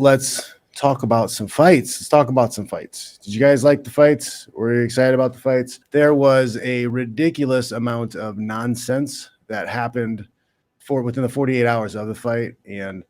let's talk about some fights. Let's talk about some fights. Did you guys like the fights? Were you excited about the fights? There was a ridiculous amount of nonsense that happened within the 48 hours of the fight. And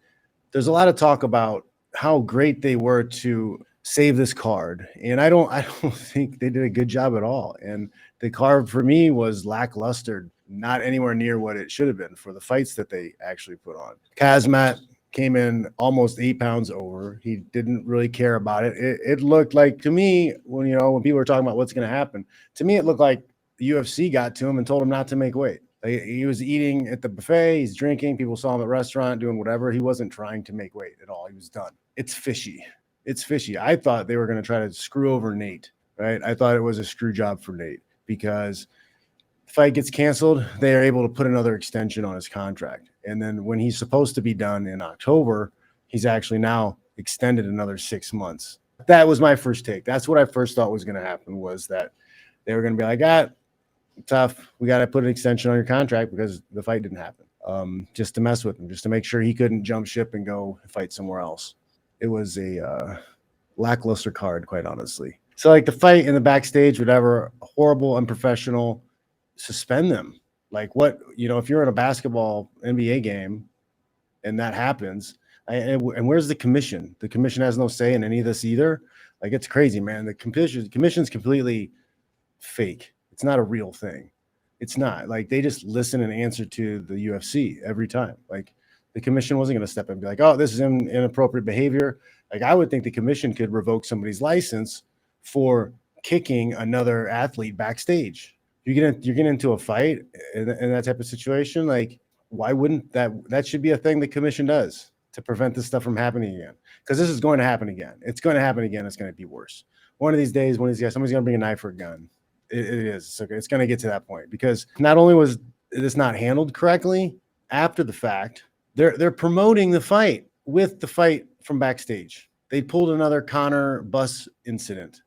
there's a lot of talk about how great they were to save this card. And I don't think they did a good job at all. And the card for me was lackluster, not anywhere near what it should have been for the fights that they actually put on. Kazmat came in almost 8 pounds over. He didn't really care about it. It looked like, to me, when people were talking about what's going to happen, to me, it looked like the UFC got to him and told him not to make weight. He was eating at the buffet. He's drinking. People saw him at the restaurant doing whatever. He wasn't trying to make weight at all. He was done. It's fishy. It's fishy. I thought they were going to try to screw over Nate, right? I thought it was a screw job for Nate because the fight gets canceled. They are able to put another extension on his contract. And then when he's supposed to be done in October, he's actually now extended another 6 months. That was my first take. That's what I first thought was going to happen, was that they were going to be like, tough. We got to put an extension on your contract because the fight didn't happen. Just to mess with him, just to make sure he couldn't jump ship and go fight somewhere else. It was a lackluster card, quite honestly. So like the fight in the backstage, whatever, horrible, unprofessional, suspend them. Like what, if you're in a basketball NBA game and that happens, and where's the commission? The commission has no say in any of this either. Like, it's crazy, man. The commission's completely fake. It's not a real thing. It's not. Like, they just listen and answer to the UFC every time. Like, the commission wasn't going to step in and be like, oh, this is inappropriate behavior. Like, I would think the commission could revoke somebody's license for kicking another athlete backstage. You get into a fight in that type of situation, like, why wouldn't that should be a thing the commission does to prevent this stuff from happening again? Because this is going to happen again. It's going to happen again. It's going to be worse. One of these days, somebody's going to bring a knife or a gun. It is. It's going to get to that point, because not only was this not handled correctly, after the fact, they're promoting the fight with the fight from backstage. They pulled another Connor bus incident.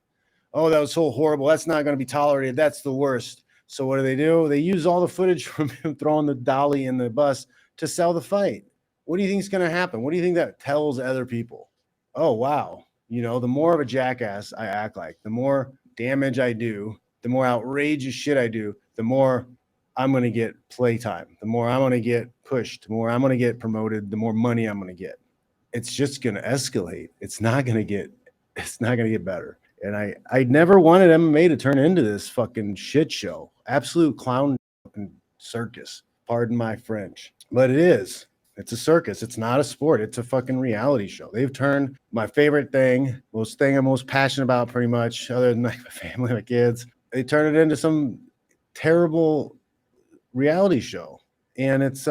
Oh, that was so horrible. That's not going to be tolerated. That's the worst. So what do? They use all the footage from him throwing the dolly in the bus to sell the fight. What do you think is going to happen? What do you think that tells other people? Oh, wow. The more of a jackass I act like, the more damage I do, the more outrageous shit I do, the more I'm going to get playtime, the more I'm going to get pushed, the more I'm going to get promoted, the more money I'm going to get. It's just going to escalate. It's not going to get better. And I never wanted MMA to turn into this fucking shit show. Absolute clown fucking circus. Pardon my French. But it is. It's a circus. It's not a sport. It's a fucking reality show. They've turned my favorite thing, thing I'm most passionate about, pretty much, other than like my family, my kids. They turn it into some terrible reality show. And it's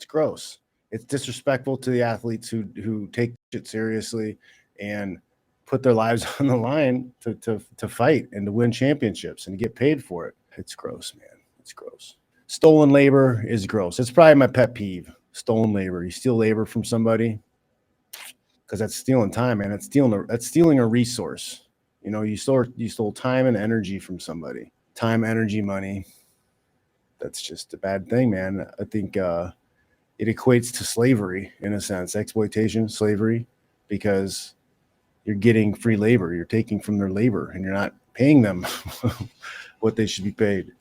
gross. It's disrespectful to the athletes who take shit seriously and put their lives on the line to fight and to win championships and to get paid for it. It's gross, man. It's gross. Stolen labor is gross. It's probably my pet peeve. Stolen labor. You steal labor from somebody, because that's stealing time, man. That's stealing a resource. You stole time and energy from somebody. Time, energy, money. That's just a bad thing, man. I think it equates to slavery in a sense, exploitation, slavery, because you're getting free labor. You're taking from their labor and you're not paying them what they should be paid.